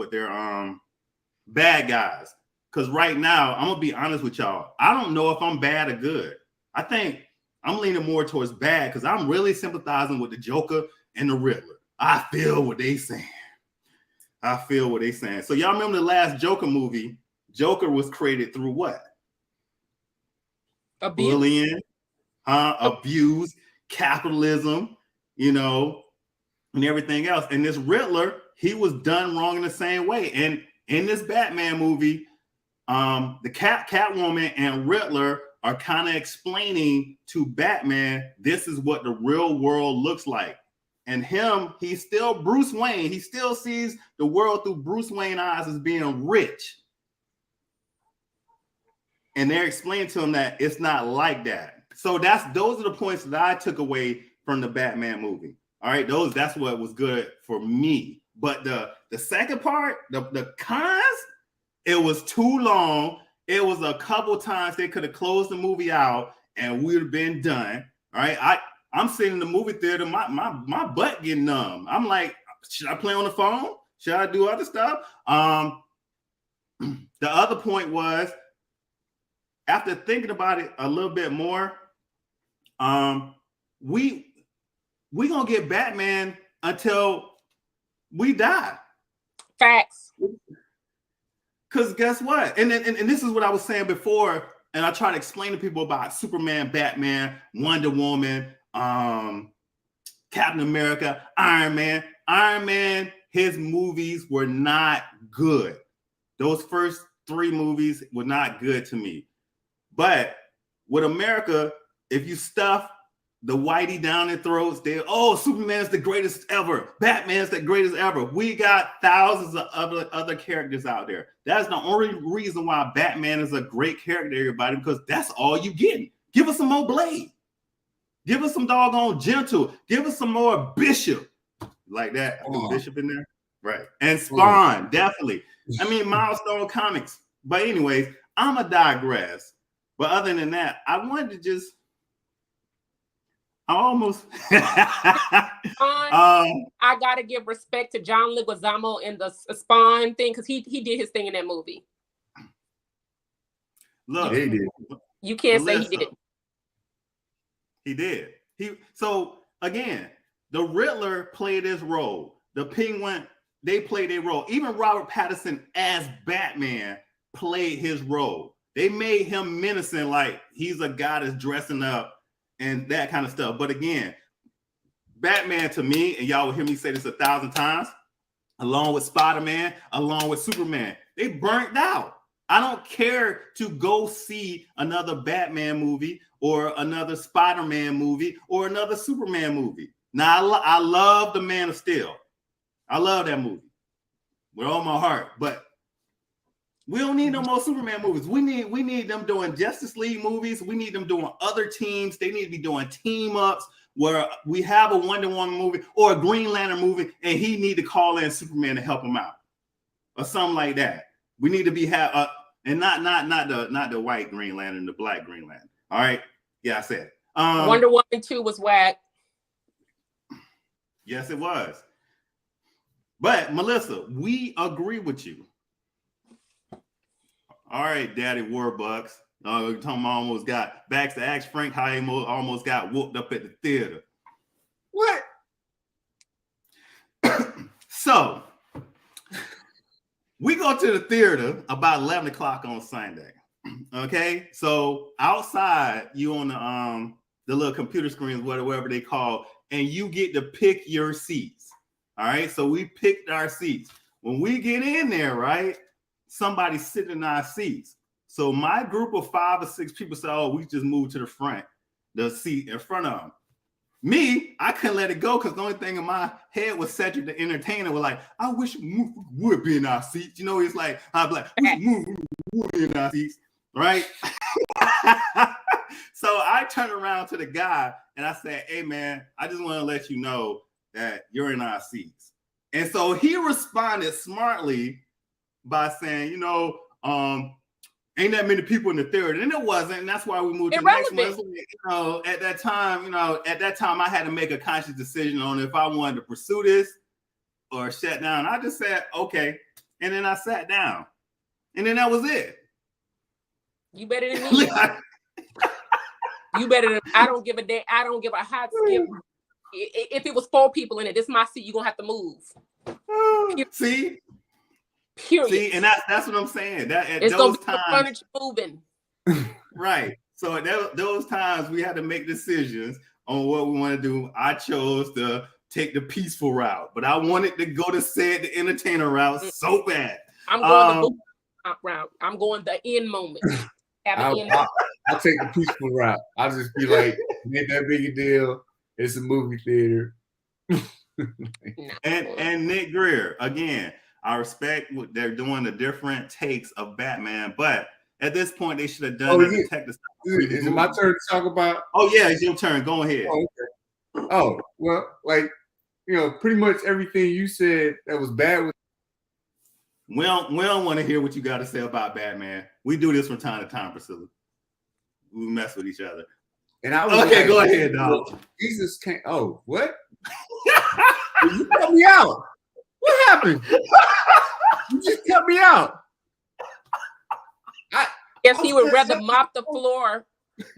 bad guys. Because right now, I'm gonna be honest with y'all, I don't know if I'm bad or good. I think I'm leaning more towards bad because I'm really sympathizing with the Joker and the Riddler. I feel what they saying. So y'all remember the last Joker movie? Joker was created through what? Bullying, abuse, capitalism, and everything else. And this Riddler, he was done wrong in the same way. And in this Batman movie, the Catwoman and Riddler are kind of explaining to Batman, this is what the real world looks like. And he's still Bruce Wayne. He still sees the world through Bruce Wayne eyes as being rich. And they're explaining to him that it's not like that. So those are the points that I took away from the Batman movie. All right, that's what was good for me. But the second part, the cons, it was too long. It was a couple times they could have closed the movie out and we'd have been done. All right. I'm sitting in the movie theater, my butt getting numb. I'm like, should I play on the phone? Should I do other stuff? The other point was, after thinking about it a little bit more, we gonna get Batman until we die. Facts. Because guess what? And this is what I was saying before, and I try to explain to people about Superman, Batman, Wonder Woman, Captain America, Iron Man. Iron Man, his movies were not good. Those first 3 movies were not good to me. But with America, if you stuff the whitey down their throats, Superman's the greatest ever. Batman's the greatest ever. We got thousands of other characters out there. That's the only reason why Batman is a great character, everybody, because that's all you getting. Give us some more Blade. Give us some doggone Gentle. Give us some more Bishop. Like that. Bishop in there. Right. And Spawn, definitely. I mean, Milestone Comics. But anyways, I'm a digress. But other than that, I wanted to just I gotta give respect to John Leguizamo in the Spawn thing, because he did his thing in that movie. Look, he did. You can't say he didn't. He did. So again, the Riddler played his role. The Penguin, they played their role. Even Robert Pattinson as Batman played his role. They made him menacing, like he's a guy that's dressing up and that kind of stuff. But again, Batman to me, and y'all will hear me say this 1,000 times, along with Spider-Man, along with Superman, they burnt out. I don't care to go see another Batman movie or another Spider-Man movie or another Superman movie. Now, I love The Man of Steel. I love that movie with all my heart, but we don't need no more Superman movies. We need them doing Justice League movies. We need them doing other teams. They need to be doing team ups where we have a Wonder Woman movie or a Green Lantern movie, and he need to call in Superman to help him out or something like that. We need to be and not the white Green Lantern, the black Green Lantern. All right, yeah, I said it. Wonder Woman 2 was whack. Yes, it was. But Melissa, we agree with you. All right, Daddy Warbucks. Talking about almost got Baxter asked Frank how he almost got whooped up at the theater. What? So we go to the theater about 11 o'clock on Sunday. Okay, so outside you on the little computer screens, whatever they call, and you get to pick your seats. All right, so we picked our seats. When we get in there, right, somebody's sitting in our seats. So my group of 5 or 6 people said, "Oh, we just moved to the front, the seat in front of them." Me, I couldn't let it go because the only thing in my head was Cedric the Entertainer. Was like, I wish we would be in our seats. You know, it's like, I'm like, we would be in our seats, right? So I turned around to the guy and I said, "Hey, man, I just want to let you know that you're in our seats." And so he responded smartly by saying, "You know, ain't that many people in the theater," and it wasn't, and that's why we moved to the next one. You know, at that time, I had to make a conscious decision on if I wanted to pursue this or shut down. I just said, okay, and then I sat down, and then that was it. You better than me. You better than I don't give a damn. I don't give a hot skip. If it was 4 people in it, this is my seat. You're gonna have to move. See? Period. See, and that's what I'm saying. That at it's those gonna be times, moving. Right. So at those times we had to make decisions on what we want to do. I chose to take the peaceful route, but I wanted to go to Ced the Entertainer route so bad. I'm going the route. I'm going the end moment. I'll take the peaceful route. I'll just be like, make that big a deal. It's a movie theater. And Nick Greer, again, I respect what they're doing, the different takes of Batman, but at this point they should have done Detective. Is it my turn to talk about? Oh yeah, it's your turn. Go ahead. Oh, okay. Oh, well, like, you know, pretty much everything you said that was bad with. We don't want to hear what you got to say about Batman. We do this from time to time, Priscilla. We mess with each other. And I was okay, like, go ahead, dog. Jesus can't. Oh, what? You cut me out. What happened? You just cut me out. Guess he would rather mop the floor,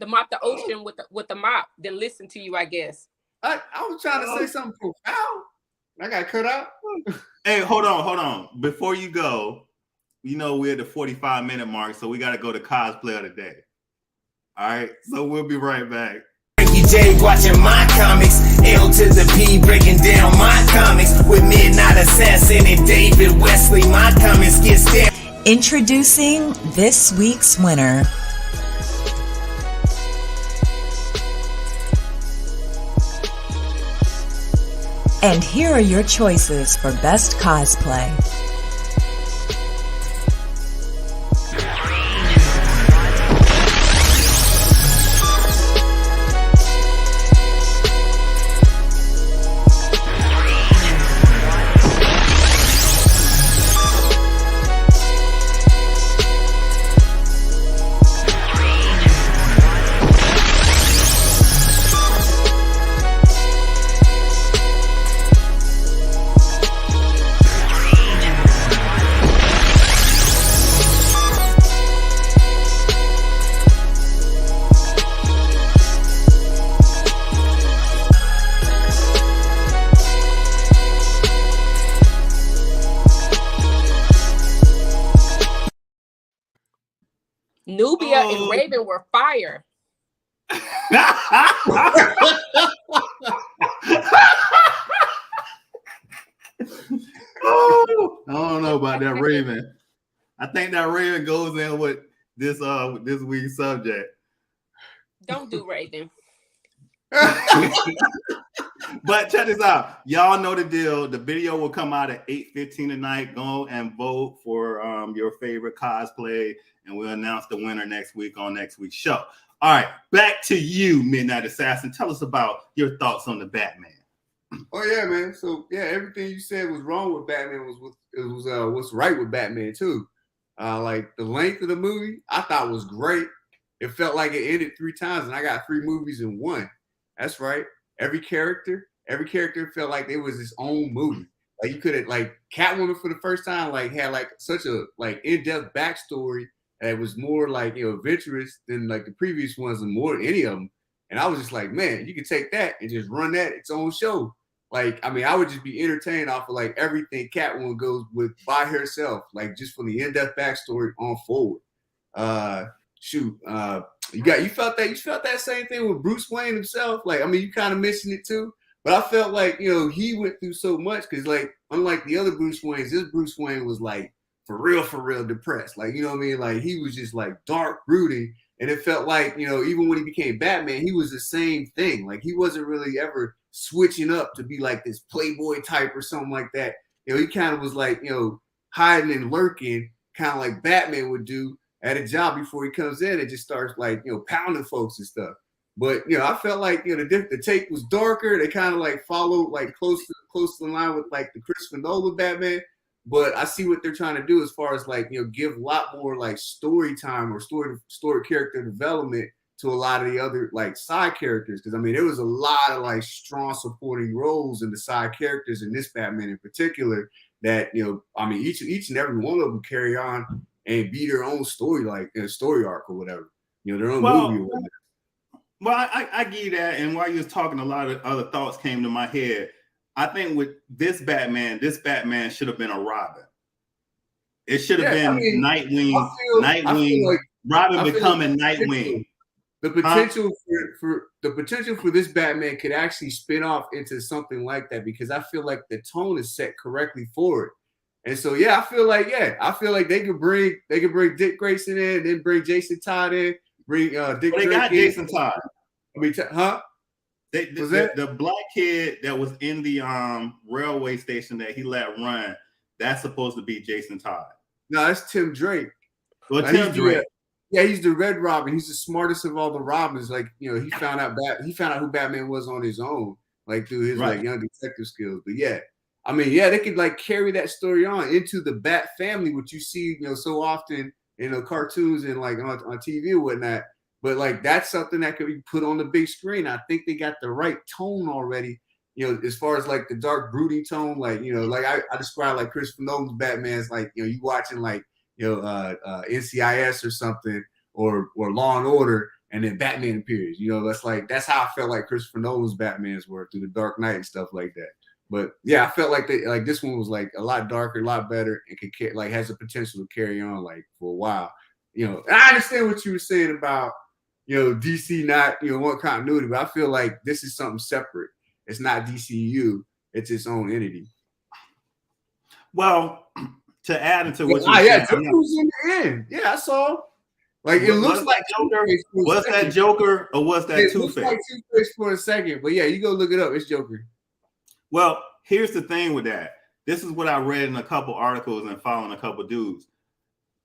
mop the ocean with the mop than listen to you, I guess. I was trying to say something profound. I got cut out. Hey, hold on. Before you go, you know we're at the 45-minute mark, so we got to go to cosplay of the day. All right, so we'll be right back. Frankie J watching my comics, L to the P breaking down my comics with Midnight Assassin and David Wesley. My comics get stamped. Introducing this week's winner. And here are your choices for best cosplay. Nubia and Raven were fire. Oh, I don't know about that Raven. I think that Raven goes in with this week's subject. Don't do Raven. But check this out. Y'all know the deal. The video will come out at 8:15 tonight. Go and vote for your favorite cosplay, and we'll announce the winner next week on next week's show. All right, back to you, Midnight Assassin. Tell us about your thoughts on the Batman. Oh yeah, man. So yeah, everything you said was wrong with Batman was what's right with Batman too. Like the length of the movie, I thought was great. It felt like it ended 3 times, and I got 3 movies in one. That's right. Every character felt like it was its own movie. Like you could have, like Catwoman for the first time, like had like such a like in-depth backstory that was more like, you know, adventurous than like the previous ones and more than any of them. And I was just like, man, you could take that and just run that its own show. Like, I mean, I would just be entertained off of like everything Catwoman goes with by herself, like just from the in-depth backstory on forward. You felt that same thing with Bruce Wayne himself. Like, I mean, you kind of mentioned it too, but I felt like, you know, he went through so much because, like, unlike the other Bruce Waynes, this Bruce Wayne was like for real depressed. Like, you know what I mean? Like, he was just like dark, brooding, and it felt like, you know, even when he became Batman, he was the same thing. Like, he wasn't really ever switching up to be like this playboy type or something like that. You know, he kind of was like, you know, hiding and lurking, kind of like Batman would do at a job before he comes in and just starts like, you know, pounding folks and stuff. But, you know, I felt like, you know, the take was darker. They kind of like followed like close to the line with like the Christopher Nolan Batman. But I see what they're trying to do as far as like, you know, give a lot more like story time or story character development to a lot of the other like side characters. Because I mean, there was a lot of like strong supporting roles in the side characters in this Batman in particular that, you know, I mean, each and every one of them carry on and be their own story, like a story arc or whatever, you know, their own movie or whatever. Well, I give you that. And while you was talking, a lot of other thoughts came to my head. I think with this Batman should have been a Robin. It should have been Nightwing. Nightwing. Like, Robin becoming Nightwing. The potential for this Batman could actually spin off into something like that, because I feel like the tone is set correctly for it. And so I feel like they could bring Dick Grayson in, and then bring Jason Todd in, bring Dick. They got Jason Todd. I mean, the black kid that was in the railway station that he let run, that's supposed to be Jason Todd. No, that's Tim Drake. Well, Tim Drake. He's the Red Robin. He's the smartest of all the Robins. Like, you know, he found out who Batman was on his own, like through his like young detective skills. But I mean, they could like carry that story on into the Bat family, which you see, you know, so often in the cartoons and like on TV or whatnot. But like that's something that could be put on the big screen. I think they got the right tone already. You know, as far as like the dark brooding tone, like, you know, like I describe like Christopher Nolan's Batman's like, you know, you watching like, you know, NCIS or something or Law and Order, and then Batman appears. You know, that's how I felt like Christopher Nolan's Batmans were through the Dark Knight and stuff like that. But yeah, I felt like this one was like a lot darker, a lot better, and could like has the potential to carry on like for a while. You know, and I understand what you were saying about, you know, DC not, you know, one continuity, but I feel like this is something separate. It's not DCU. It's its own entity. Well, to add into what you said, Joker was in the end. Yeah, I saw. Like it looks like Joker. Was that Joker or was that Two-Face? It looks like Two-Face for a second, but yeah, you go look it up. It's Joker. Well, here's the thing with that. This is what I read in a couple articles and following a couple dudes.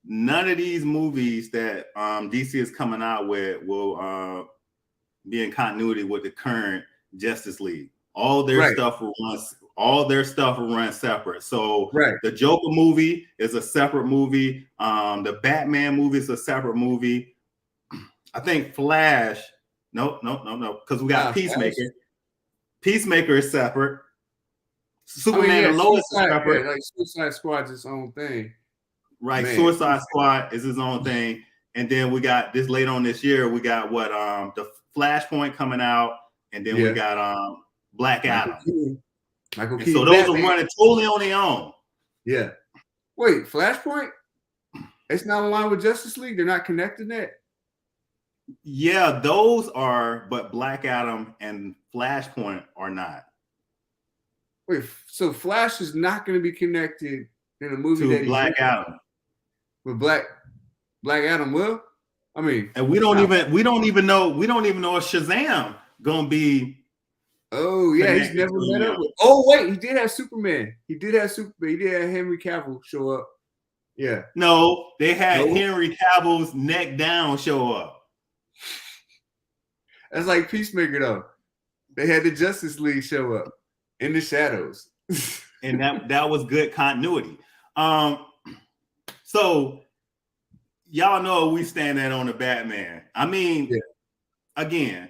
None of these movies that DC is coming out with will be in continuity with the current Justice League. All their stuff will run separate. So the Joker movie is a separate movie. The Batman movie is a separate movie. I think Flash. No, because we got Peacemaker. Flash. Peacemaker is separate. Superman and Lois is separate. Like Suicide Squad's its own thing. Right. Man. Suicide Squad is his own thing. And then we got this later on this year, we got the Flashpoint coming out, and then we got Black Adam. Michael Keaton. So those are running totally on their own. Yeah. Wait, Flashpoint? It's not aligned with Justice League? They're not connected yet? Yeah, those are, but Black Adam and Flashpoint are not. Wait, so Flash is not going to be connected in a movie to Black Adam. With Black Adam will? I mean, and we don't even know if Shazam gonna be. Oh yeah, he's never met up with. Oh wait, he did have Superman. He did have Henry Cavill show up. Yeah. No, they had Henry Cavill's neck down show up. That's like Peacemaker though. They had the Justice League show up in the shadows. And that was good continuity. So y'all know we stand that on the Batman. I mean, again,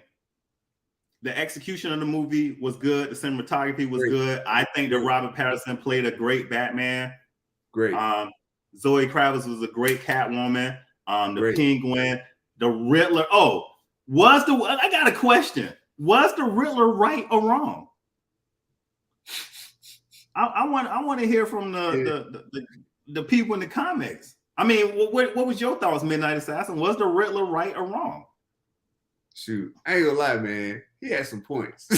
the execution of the movie was good. The cinematography was good. I think that Robert Pattinson played a great Batman. Great. Zoe Kravitz was a great Catwoman. The Penguin, the Riddler. Oh, I got a question. Was the Riddler right or wrong? I want to hear from the people in the comics. I mean, what was your thoughts, Midnight Assassin? Was the Riddler right or wrong? Shoot, I ain't gonna lie, man. He had some points.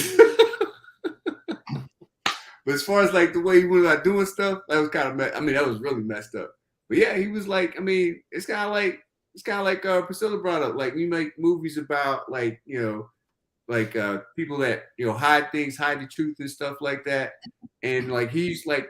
But as far as like the way he went about doing stuff, that was kind of that was really messed up. But yeah, he was like, I mean, it's kind of like Priscilla brought up, like we make movies about like, you know, like people that, you know, hide things, hide the truth and stuff like that. And like he's one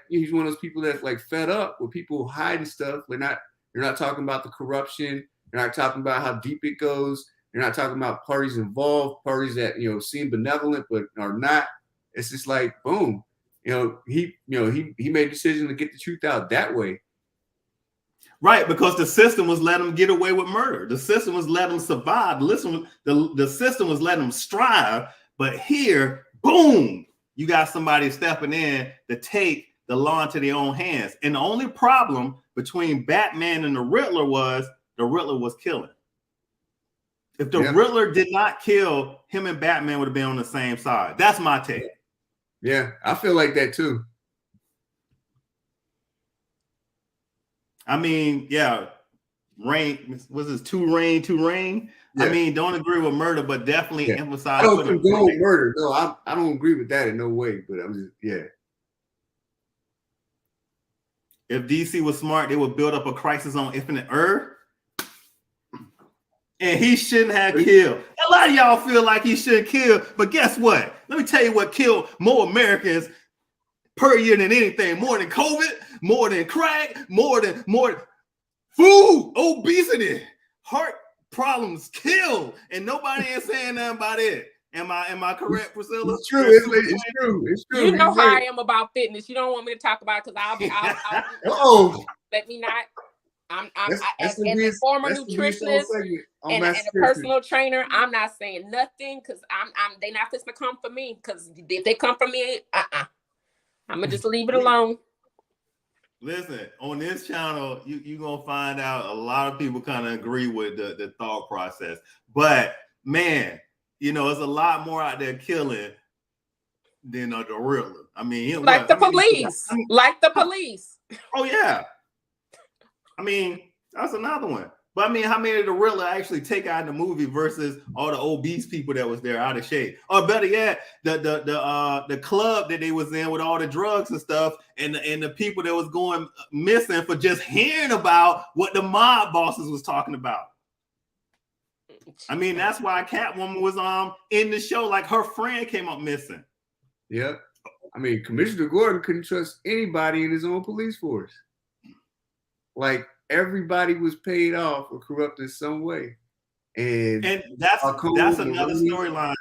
of those people that's like fed up with people hiding stuff. You're not talking about the corruption. You're not talking about how deep it goes. You're not talking about parties involved, parties that, you know, seem benevolent but are not. It's just like boom. He made a decision to get the truth out that way. Right, because the system was letting them get away with murder. The system was letting them survive. The system was letting them strive. But here, boom, you got somebody stepping in to take the law into their own hands. And the only problem between Batman and the Riddler was killing. If the Riddler did not kill, him and Batman would have been on the same side. That's my take. Yeah, I feel like that too. I mean, yeah, Rain was this two rain. Yeah. I mean, don't agree with murder, but definitely emphasize. I don't condone murder. No, I don't agree with that in no way. But I'm just If DC was smart, they would build up a Crisis on Infinite Earth, and he shouldn't have killed. A lot of y'all feel like he shouldn't kill, but guess what? Let me tell you what killed more Americans per year than anything, more than COVID, more than crack, more than food, obesity, heart problems kill, and nobody is saying nothing about it. Am I correct, Priscilla? It's true. It's true. You know how I am about fitness. You don't want me to talk about it because I'll let me not. As a former nutritionist and a personal trainer, I'm not saying nothing because they not supposed to come for me, because if they come for me, I'm gonna just leave it alone. Listen, on this channel, you're gonna find out a lot of people kind of agree with the thought process. But man, you know, there's a lot more out there killing than a gorilla. I mean, like the police. Oh yeah. I mean, that's another one. But I mean, how many of the gorilla actually take out in the movie versus all the obese people that was there out of shape? Or better yet, the club that they was in with all the drugs and stuff, and the people that was going missing for just hearing about what the mob bosses was talking about. I mean, that's why Catwoman was in the show, like her friend came up missing. Yep. I mean, Commissioner Gordon couldn't trust anybody in his own police force. Like, everybody was paid off or corrupt in some way. And that's another storyline.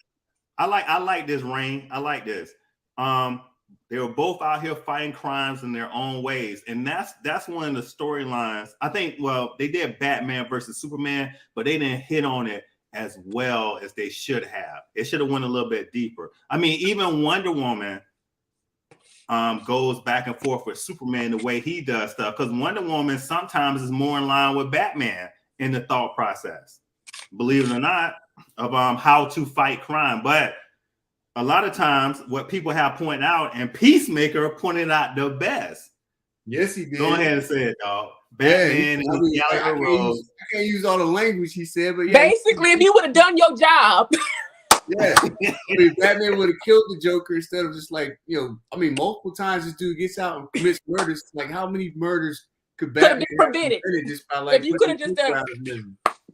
I like this, Rain. I like this. They were both out here fighting crimes in their own ways. And that's one of the storylines. I think, well, they did Batman versus Superman, but they didn't hit on it as well as they should have. It should have went a little bit deeper. I mean, even Wonder Woman goes back and forth with Superman the way he does stuff, because Wonder Woman sometimes is more in line with Batman in the thought process, believe it or not, of how to fight crime. But a lot of times what people have pointed out, and Peacemaker pointed out the best. Yes, he did. Go ahead and say it, dog. Batman I can't use all the language he said, but yeah, basically, if you would have done your job. Yeah, I mean, Batman would have killed the Joker instead of just like, you know, I mean, multiple times this dude gets out and commits murders. Like, how many murders could Batman have prevented just by like? If you could have just done.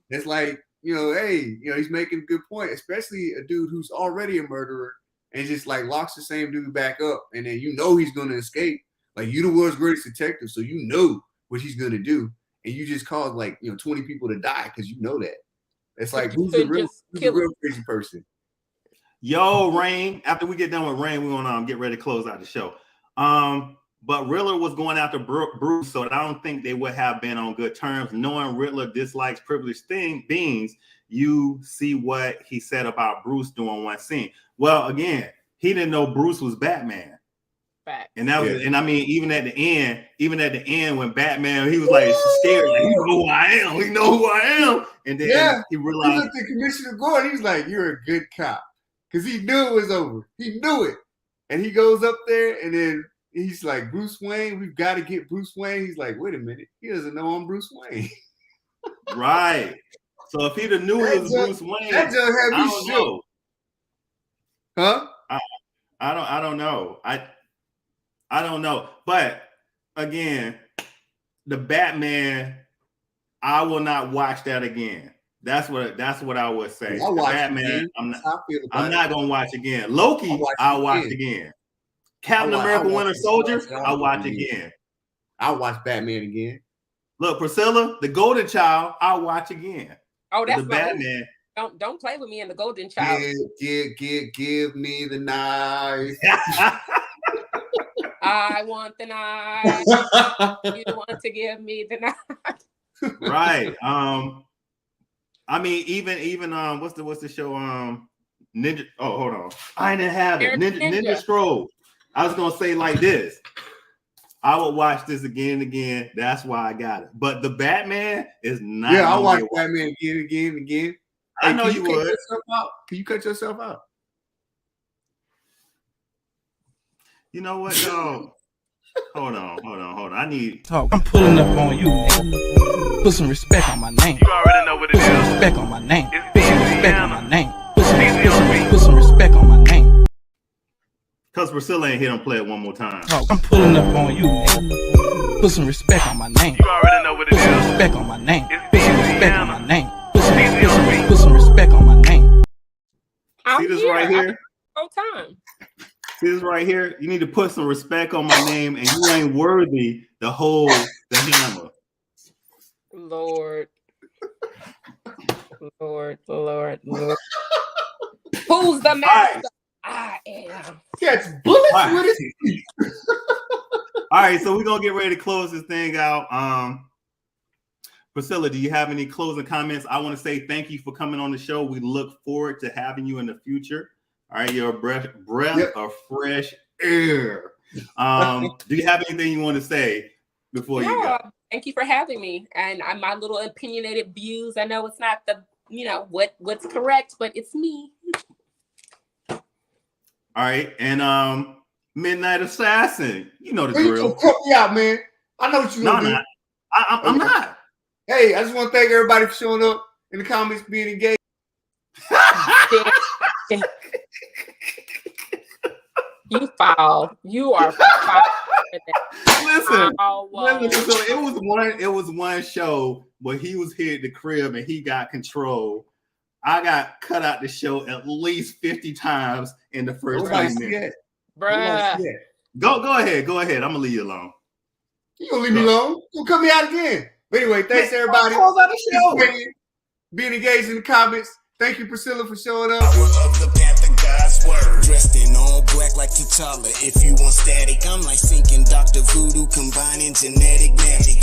It's like, you know, hey, you know, he's making a good point, especially a dude who's already a murderer and just like locks the same dude back up, and then you know he's going to escape. Like, you the world's greatest detective, so you know what he's going to do, and you just caused like, you know, 20 people to die because you know that. It's like, who's the real crazy person? Yo, Rain, after we get done with Rain, we're gonna get ready to close out the show. But Riddler was going after Bruce, so I don't think they would have been on good terms. Knowing Riddler dislikes privileged beings, you see what he said about Bruce during one scene. Well, again, he didn't know Bruce was Batman. Fact. And that was, and I mean, even at the end, when Batman, he was like scared, like, you know who I am, you know who I am. And then he realized, he looked at Commissioner Gordon, he was like, you're a good cop. Because he knew it was over. He knew it. And he goes up there, and then he's like, Bruce Wayne, we've got to get Bruce Wayne. He's like, wait a minute. He doesn't know I'm Bruce Wayne. Right. So if he'd have knew it was Bruce Wayne, that just had me shook. Huh? I don't know. I don't know. But again, the Batman, I will not watch that again. That's what I would say. Batman, I'm not gonna watch again. Loki, I'll watch again. Captain America Winter Soldier, I'll watch again. I'll watch Batman again. Look, Priscilla, the Golden Child, I'll watch again. Oh, that's the Batman. Don't play with me in the Golden Child. Give me the knife. I want the knife. You want to give me the knife. Right. I mean, even what's the show? Ninja. Oh, hold on. I didn't have it. Ninja Scroll. I was gonna say like this. I would watch this again and again. That's why I got it. But the Batman is not. Yeah, I'll watch Batman again. I know you would. Can you cut yourself out? You know what, dog? Hold on. I need talk. I'm pulling up on you, nigga. Put some respect on my name. You already know what it is. Put some respect on my name. It's Put some respect on my name. Indiana. Put some respect on my name. Cause Priscilla ain't here to play it one more time. Talk. I'm pulling up on you, nigga. Put some respect on my name. You already know what it Put some is. respect on my name. It's Put some respect on Indiana. my name. Put some respect on my name. See this right here? Whole time. See this right here? You need to put some respect on my name, and you ain't worthy to hold the hammer. Lord. Who's the master? I am. Catch bullets with his teeth. All right, so we're gonna get ready to close this thing out. Priscilla, do you have any closing comments? I want to say thank you for coming on the show. We look forward to having you in the future. All right, you're a breath of fresh air. Do you have anything you want to say before you go? Thank you for having me. And my little opinionated views. I know it's not the, what's correct, but it's me. All right, and Midnight Assassin, you know the drill. You cut me out, man. I know what you're gonna do. I'm not. Hey, I just want to thank everybody for showing up in the comments, being engaged. You foul. You are foul. Listen, it was one show where he was here at the crib and he got control. I got cut out the show at least 50 times in the first 20 minutes. Bruh. Go ahead. I'm gonna leave you alone. You gonna leave me alone? You'll cut me out again. But anyway, thanks everybody. Being engaged in the comments. Thank you, Priscilla, for showing up. Dressed in all black like T'Challa. If you want static, I'm like sinking Dr. Voodoo, combining genetic magic.